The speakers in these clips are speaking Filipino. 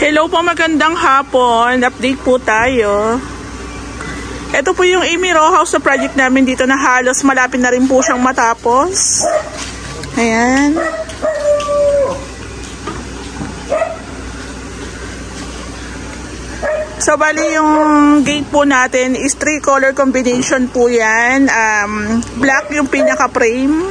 Hello po, magandang hapon. Update po tayo. Ito po yung Amy Row House na project namin dito na halos malapit na rin po siyang matapos. Ayan. So, bali yung gate po natin is 3 color combination po yan. Black yung pinaka-frame.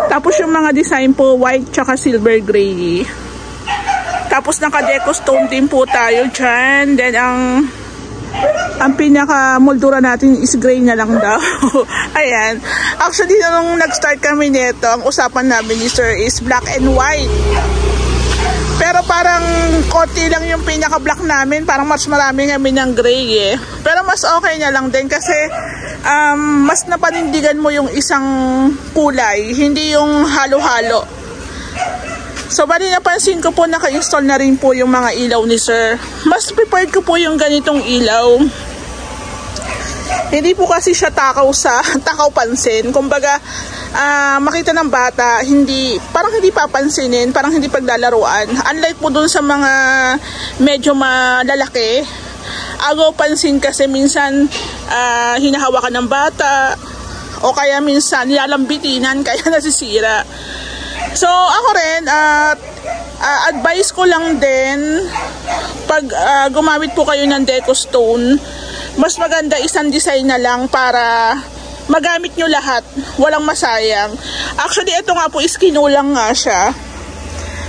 Tapos yung mga design po, white tsaka silver gray. Tapos naka-deco stone din po tayo dyan. Then ang pinaka-moldura natin is gray na lang daw. Ayan. Actually, nung nag-start kami nito, ang usapan namin ni Sir is black and white. Pero parang konti lang yung pinaka-black namin. Parang mas marami kami ng gray eh. Pero mas okay na lang din kasi mas napanindigan mo yung isang kulay. Hindi yung halo-halo. So, bali napansin ko po naka-install na rin po yung mga ilaw ni Sir. Mas prepared ko po yung ganitong ilaw. Hindi po kasi siya takaw pansin. Kumbaga, makita ng bata, parang hindi papansinin, parang hindi paglalaruan. Unlike po dun sa mga medyo malalaki, agaw pansin kasi minsan hinahawakan ng bata o kaya minsan nilalambitinan kaya nasisira. So, ako rin, advice ko lang din, pag gumamit po kayo ng deco stone, mas maganda isang design na lang para magamit nyo lahat, walang masayang. Actually, ito nga po is kinulang nga siya.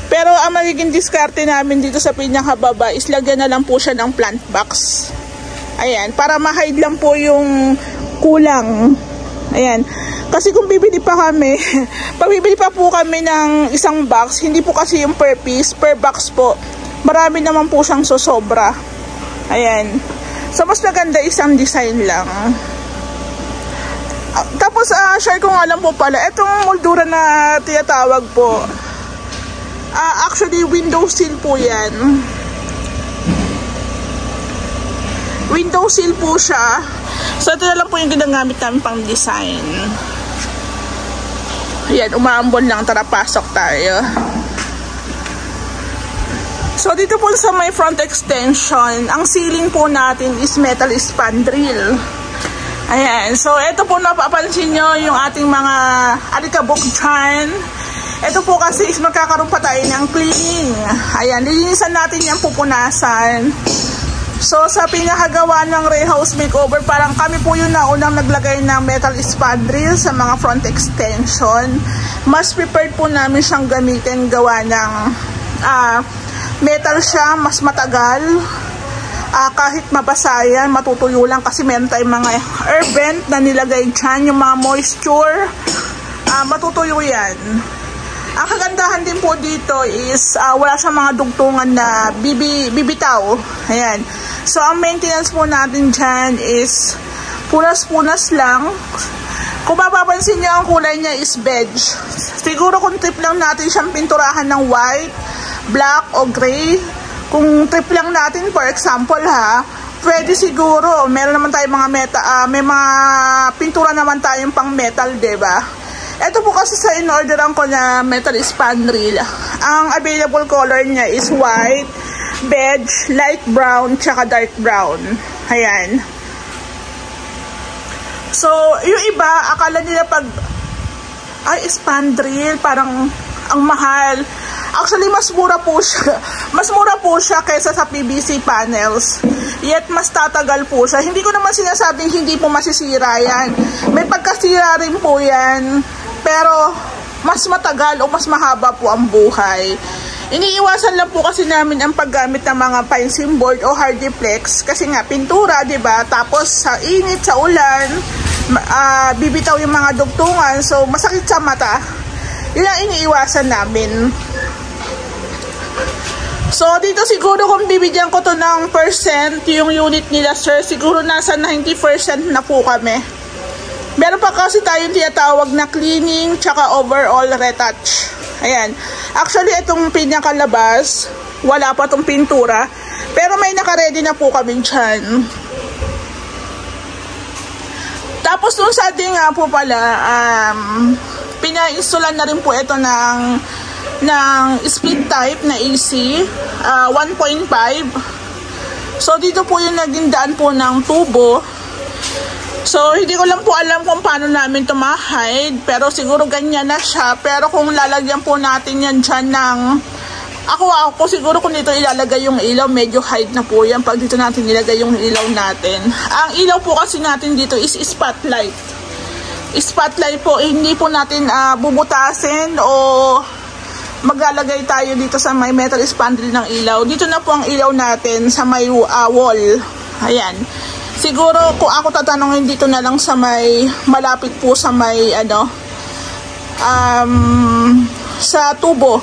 Pero ang magiging diskarte namin dito sa pinakababa is lagyan na lang po siya ng plant box. Ayan, para ma-hide lang po yung kulang. Ayan. Kasi kung bibili pa kami, pag bibili pa po kami ng isang box, hindi po kasi yung per piece, per box po. Marami naman po siyang sosobra. Ayan. So, mas maganda isang design lang. Tapos, share ko nga lang po pala, itong moldura na tinatawag po, actually, window sill po yan. Window sill po siya. So, ito na lang po yung ginagamit namin pang design. Ayan, umaambon lang. Tara, pasok tayo. So, dito po sa may front extension, ang ceiling po natin is metal spandrel. Ayan. So, ito po napapansin nyo yung ating mga alikabok dyan. Ito po kasi is magkakaroon pa tayo ng cleaning. Ayan, lilinisan natin yung pupunasan. So, sa pinakagawa ng Ray House Makeover, parang kami po yung naunang naglagay ng metal spandrel sa mga front extension. Mas prepared po namin siyang gamitin, gawa ng metal siya, mas matagal. Kahit mabasa yan, matutuyo lang kasi meron tayong mga air vent na nilagay dyan, yung mga moisture, matutuyo yan. Ang kagandahan din po dito is wala siyang mga dugtungan na bibitaw. Ayan. So, ang maintenance po natin dyan is punas-punas lang. Kung mapapansin nyo, ang kulay niya is beige. Siguro kung trip lang natin siyang pinturahan ng white, black o gray. Kung trip lang natin, for example pwede siguro. Meron naman tayong mga may mga pintura naman tayong pang metal, diba? Ito po kasi sa in-orderan ko na metal spandrel. Ang available color niya is white, beige, light brown, tsaka dark brown. Ayan. So, yung iba, akala nila pag spandrel, parang ang mahal. Actually, mas mura po siya. Mas mura po siya kaysa sa PVC panels. Yet, mas tatagal po siya. Hindi ko naman sinasabing hindi po masisira yan. May pagkasira rin po yan. Pero, mas matagal o mas mahaba po ang buhay. Iniiwasan lang po kasi namin ang paggamit ng mga fencing board o hardiplex. Kasi nga, pintura, diba? Tapos, sa init, sa ulan, bibitaw yung mga dugtungan. So, masakit sa mata. Yun ang iniiwasan namin. So, dito siguro kung bibigyan ko to ng percent, yung unit nila, Sir, siguro nasa 90% na po kami. Meron pa kasi tayong tinatawag na cleaning tsaka overall retouch. Ayan. Actually, itong pinakalabas, wala pa itong pintura. Pero may nakaredy na po kami dyan. Tapos nung sa ating nga po pala, pina-installan na rin po ito ng split type na AC. 1.5. So dito po yung naging daan po ng tubo. So hindi ko lang po alam kung paano namin ito ma-hide, pero siguro ganyan na siya. Pero kung lalagyan po natin yan dyan ng ako siguro kung dito ilalagay yung ilaw, medyo hide na po yan pag dito natin ilagay yung ilaw natin. Ang ilaw po kasi natin dito is spotlight. Spotlight po, hindi po natin bubutasin o maglalagay tayo dito sa may metal spandrel ng ilaw. Dito na po ang ilaw natin sa may wall. Ayan. Siguro kung ako tatanungin, dito na lang sa may malapit po sa may sa tubo.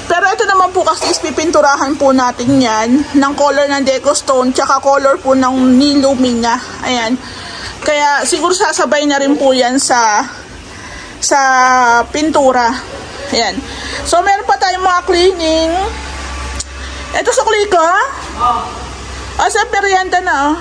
Pero ito naman po kasi is pipinturahan po natin yan ng color ng deco stone tsaka color po ng niluminga. Ayan. Kaya siguro sasabay na rin po yan sa pintura. Ayan. So meron pa tayong mga cleaning. Ito sa klika. Sa perienda na.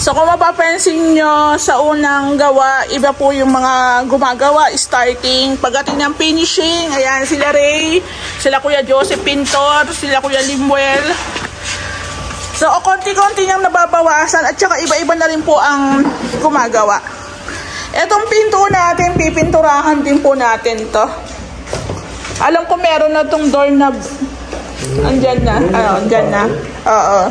So kung mapapansin nyo, sa unang gawa, iba po yung mga gumagawa, starting, pagdating ng finishing, ayan, sila Ray, sila Kuya Joseph Pintor, sila Kuya Limuel. So konti-konti niyang nababawasan at saka iba-iba na rin po ang gumagawa. Etong pinto natin, pipinturahan din po natin to. Alam ko meron na tong doorknob. Andyan na. Andyan na. Oo.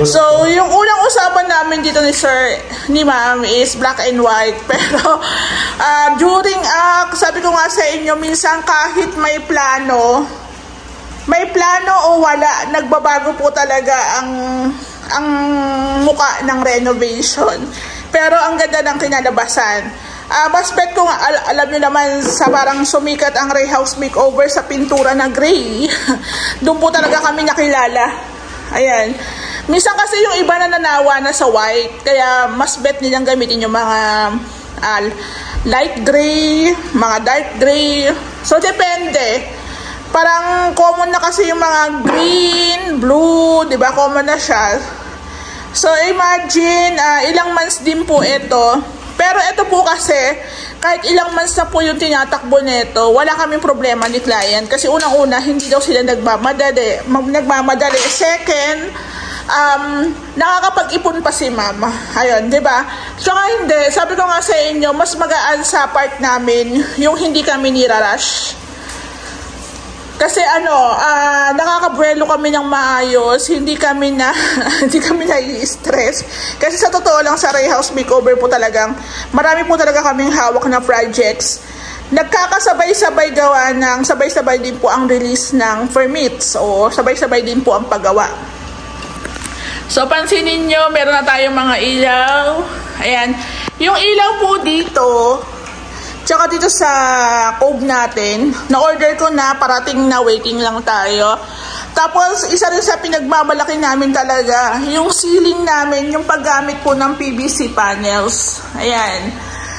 So, yung unang usapan namin dito ni Ma'am is black and white. Pero, during, sabi ko nga sa inyo, minsan kahit may plano o wala, nagbabago po talaga ang muka ng renovation. Pero, ang ganda ng kinalabasan. Aspect ko nga, alam nyo naman sa parang sumikat ang Ray House Makeover sa pintura na gray. Doon po talaga kami nakilala. Ayan. Minsan kasi yung iba na nanawa na sa white, kaya mas bet nilang gamitin yung mga light gray, mga dark gray. So, depende. Parang common na kasi yung mga green, blue, di ba? Common na siya. So, imagine, ilang months din po ito. Pero ito po kasi, kahit ilang months na po yung tinatakbo nito, wala kaming problema ni client. Kasi unang-una, hindi daw sila nagmamadali. Second, nakakapag-ipon pa si mama. Ayun, di ba? So hindi, sabi ko nga sa inyo, mas magaan sa part namin yung hindi kami nirarush. Kasi nakakabuelo kami ng maayos, hindi kami nai-stress. Kasi sa totoo lang sa Ray House Makeover po talagang, marami po talaga kaming hawak na projects. Nagkakasabay-sabay gawa ng, sabay-sabay din po ang release ng permits o sabay-sabay din po ang paggawa. So pansinin nyo, meron na tayong mga ilaw. Ayan. Yung ilaw po dito, tsaka dito sa cove natin, na-order ko na, parating na, waiting lang tayo. Tapos, isa rin sa pinagmamalaki namin talaga, yung ceiling namin, yung paggamit po ng PVC panels. Ayan.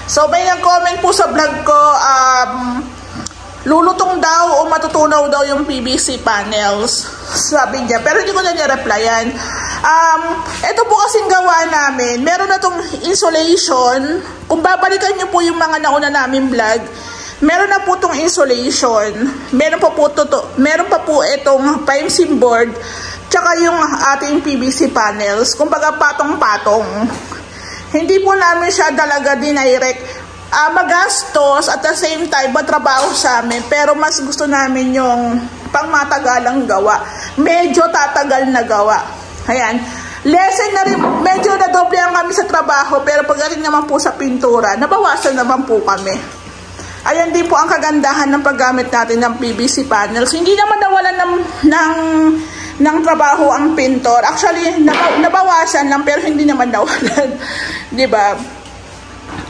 So, may nag-comment po sa vlog ko, lulutong daw o matutunaw daw yung PVC panels. Sabi niya. Pero hindi ko na niya-replyan. Ito po kasing gawa namin. Meron na itong insulation. Kung babalikan nyo po yung mga nauna namin vlog, meron na po itong insulation. Meron pa po itong pine board. Tsaka yung ating PVC panels. Kumbaga patong-patong. Hindi po namin siya talaga dinirect. Magastos at the same time matrabaho sa amin, pero mas gusto namin yung pangmatagalang gawa, medyo tatagal na gawa. Ayan, lesson na rin, medyo nadoblehan kami sa trabaho, pero pagdating naman po sa pintura, nabawasan naman po kami. Ayan din po ang kagandahan ng paggamit natin ng PVC panels. Hindi naman nawalan ng trabaho ang pintor. Actually, nabawasan lang, pero hindi naman nawalan. Diba?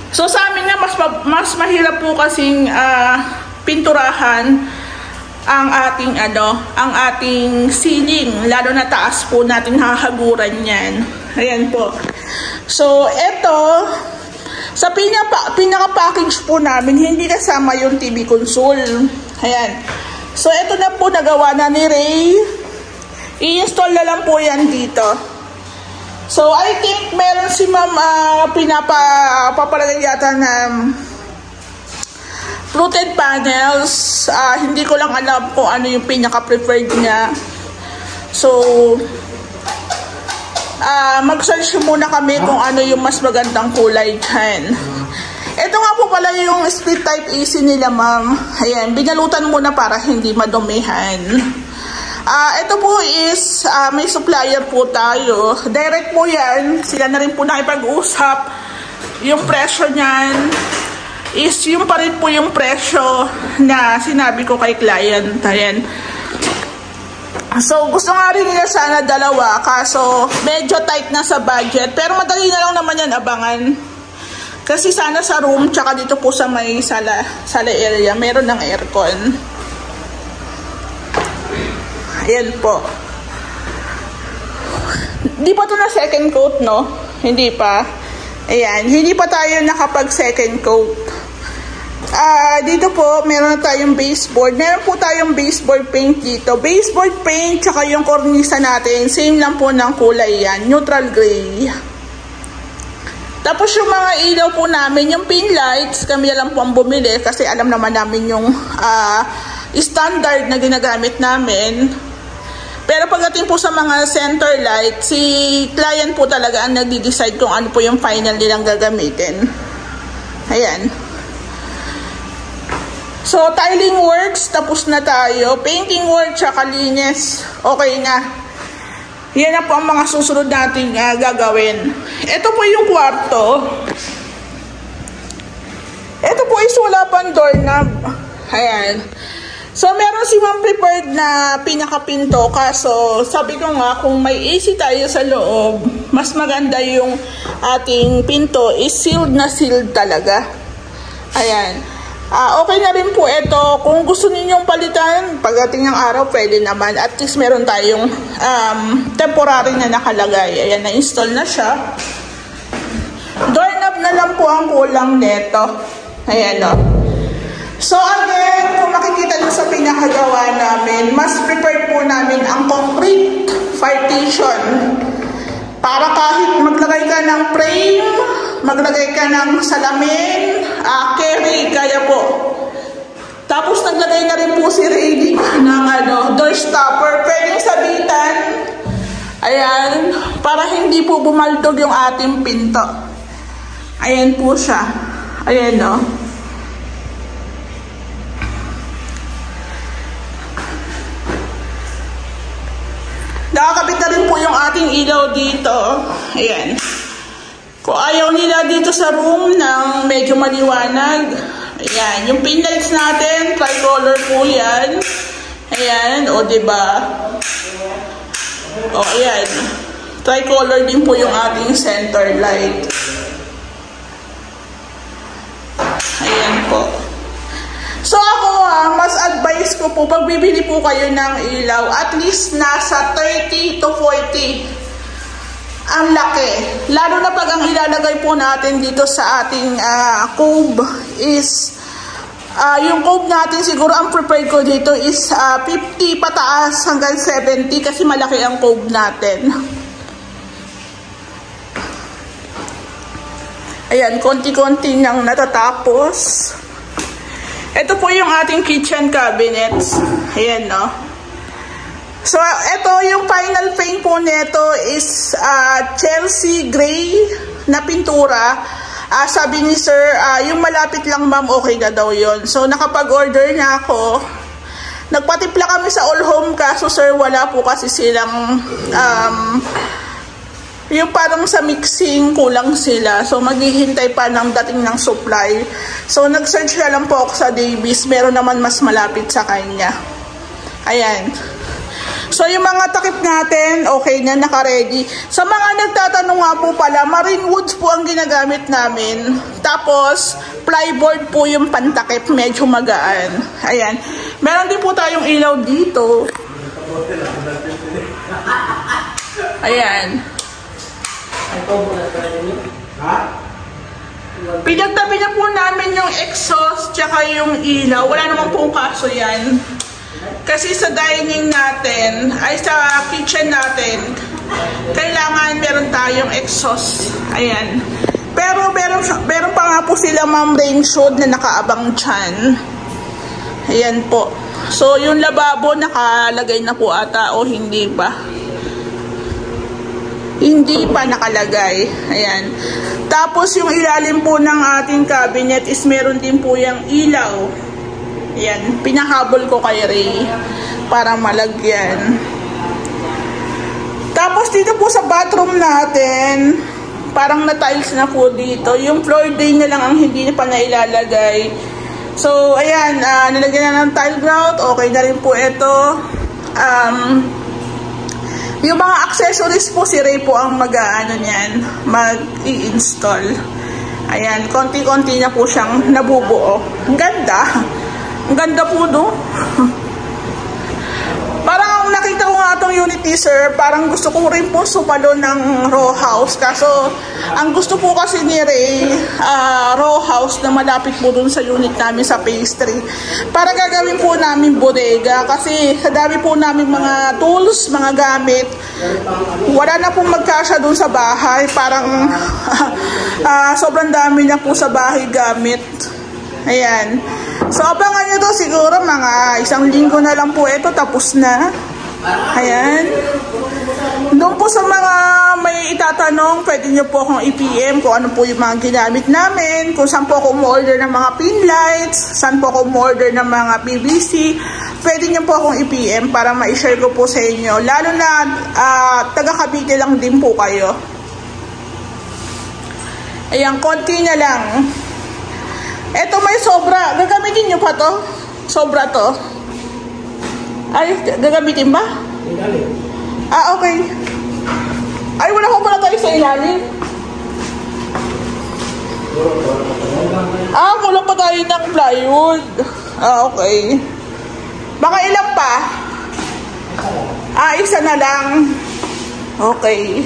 So sa amin nga mas mahirap po kasing pinturahan ang ating ceiling, lalo na taas po natin hahaguran yan. Ayan po. So ito sa pinaka-package po namin, hindi kasama yung TV console. Ayan. So ito na po, nagawa na ni Ray. I-install na lang po yan dito. So, I think meron si ma'am papalagay yata na fluted panels. Hindi ko lang alam kung ano yung pinaka-preferred niya. So, mag-search muna kami kung ano yung mas magandang kulay dyan. Ito nga po pala yung split type AC nila, ma'am. Ayan, binalutan muna para hindi madumihan. Ito po is, may supplier po tayo. Direct po yan. Sila na rin po nakipag-usap. Yung presyo niyan is yung pa rin po yung presyo na sinabi ko kay client. Ayan. So, gusto nga rin nila sana dalawa. Kaso, medyo tight na sa budget. Pero madali na lang naman yan abangan. Kasi sana sa room, tsaka dito po sa may sala area, meron ng aircon. Ayan po. Di pa to na second coat, no? Hindi pa. Ayan, hindi pa tayo nakapag second coat. Dito po, meron na tayong baseboard. Meron po tayong baseboard paint dito. Baseboard paint, tsaka yung cornisa natin, same lang po ng kulay yan. Neutral gray. Tapos yung mga ilaw po namin, yung pin lights, kami lang po ang bumili kasi alam naman namin yung standard na ginagamit namin. Pero pagdating po sa mga center light, si client po talaga ang nagde-decide kung ano po yung final nilang gagamitin. Ayan. So, tiling works, tapos na tayo. Painting work, tsaka linis, okay na. Yan na po ang mga susunod nating gagawin. Ito po yung kwarto. Ito po is wala pang doorknob. Ayan. So, meron si ma'am prepared na pinakapinto. Kaso, sabi ko nga, kung may AC tayo sa loob, mas maganda yung ating pinto is sealed na sealed talaga. Ayan. Okay na rin po ito. Kung gusto ninyong palitan, pagdating ng araw, pwede naman. At least meron tayong temporary na nakalagay. Ayan, na-install na siya. Doorknob na lang po ang kulang neto. Ayan o. So again, kung makikita nyo sa pinakagawa namin, mas prepared po namin ang concrete partition. Para kahit maglagay ka ng frame, maglagay ka ng salamin, carry, kaya po. Tapos naglagay na rin po si Rayleigh ng door stopper. Pwedeng sabitan. Ayan, para hindi po bumaldog yung ating pinto. Ayan po siya. Ayan o. Nakakabit na rin po yung ating ilaw dito. Ayan. Kung ayaw nila dito sa room ng medyo maliwanag, ayan. Yung pin lights natin, tricolor po yan. Ayan. O, diba? O, ayan. Tricolor din po yung ating center light. Ayan po. So ako mas advice ko po, pag bibili po kayo ng ilaw, at least nasa 30 to 40 ang laki. Lalo na pag ang ilalagay po natin dito sa ating cove is, yung cove natin siguro ang prepared ko dito is 50 pataas hanggang 70 kasi malaki ang cove natin. Ayan, konti-konti nang natatapos. Ito po yung ating kitchen cabinets. Ayan, no? So, ito yung final paint po nito is Chelsea gray na pintura. Sabi ni sir, yung malapit lang ma'am, okay na daw yun. So, nakapag-order na ako. Nagpatimpla kami sa All Home, kaso sir, wala po kasi silang yung parang sa mixing, kulang sila. So, maghihintay pa ng dating ng supply. So, nag-search na lang po ako sa Davies. Meron naman mas malapit sa kanya. Ayan. So, yung mga takip natin, okay na, naka-ready. Sa mga nagtatanong nga po pala, marine woods po ang ginagamit namin. Tapos, plyboard po yung pantakip. Medyo magaan. Ayan. Meron din po tayong ilaw dito. Ayan. Pinagtabi na po namin yung exhaust tsaka yung ilaw. Wala naman po kaso yan. Kasi sa dining natin, ay sa kitchen natin, kailangan meron tayong exhaust. Ayan. Pero Pero meron pa nga po sila ma'am rain shade na nakaabang dyan. Ayan po. So, yung lababo nakalagay na po ata o hindi pa? Hindi pa nakalagay. Ayan. Tapos, yung ilalim po ng ating cabinet is meron din po yung ilaw. Ayan. Pinahabol ko kay Ray para malagyan. Tapos, dito po sa bathroom natin, parang na-tiles na po dito. Yung floor drain na lang ang hindi pa nailalagay. So, ayan, nilagyan na ng tile grout. Okay na rin po ito. Yung mga accessories po, si Ray po ang mag-i-install. Ayan, konti-konti na po siyang nabubuo. Ang ganda. Ang ganda po, no? Parang nakita ko nga itong unit ni sir, parang gusto ko rin po sumalo ng row house. Kaso, ang gusto po kasi ni Ray, row house na malapit po dun sa unit namin sa phase 3. Para gagawin po namin bodega kasi sa dami po namin mga tools, mga gamit. Wala na pong magkasya dun sa bahay. Parang sobrang dami na po sa bahay gamit. Ayan. So, abangan nyo to siguro mga 1 linggo na lang po ito, tapos na. Ayan. Doon po sa mga may itatanong, pwede nyo po akong i-PM kung ano po yung mga ginamit namin, kung saan po ako umorder ng mga pin lights, saan po ako umorder ng mga PVC. Pwede nyo po akong i-PM para ma-share ko po sa inyo. Lalo na taga-Cavite lang din po kayo. Ayan, konti na lang. Eto may sobra. Gagamitin nyo pa to? Sobra to? Ay, gagamitin ba? Okay. Ay, wala ko pala tayo sa ilalim. Kulang pa tayo ng plywood. Okay. Baka ilan pa? Isa na lang. Okay.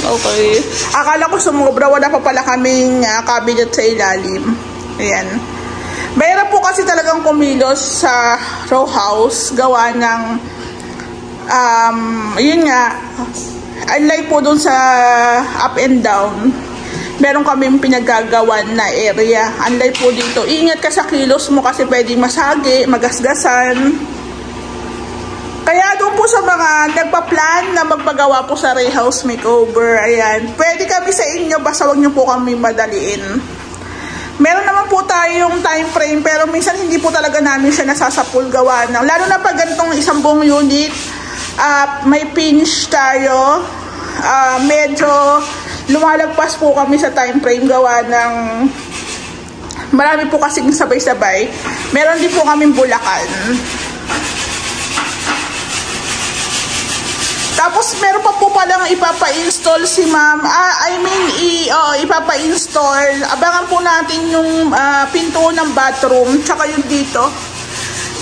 Okay. Akala ko sumobra, wala pa pala kaming cabinet sa ilalim. Ayan. Mayroon po kasi talagang kumilos sa row house, gawa ng yun nga, unlike po dun sa up and down, meron kaming pinagagawan na area. Unlike po dito, ingat ka sa kilos mo kasi pwedeng masagi, magasgasan. Kaya doon po sa mga nagpa-plan na magpagawa po sa Ray House Makeover, ayan, pwede kami sa inyo, basta wag nyo po kami madaliin. Meron naman po tayong time frame, pero minsan hindi po talaga namin siya nasasapul gawa ng, lalo na pag ganitong isang buong unit, may pinch tayo, medyo lumalagpas po kami sa time frame gawa ng, marami po kasing sabay-sabay. Meron din po kaming bulakan. Tapos, meron pa po palang ipapa-install si ma'am. Ipapa-install. Abangan po natin yung pinto ng bathroom. Tsaka yung dito.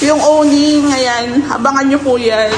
Yung owning. Ayan. Abangan nyo po yan.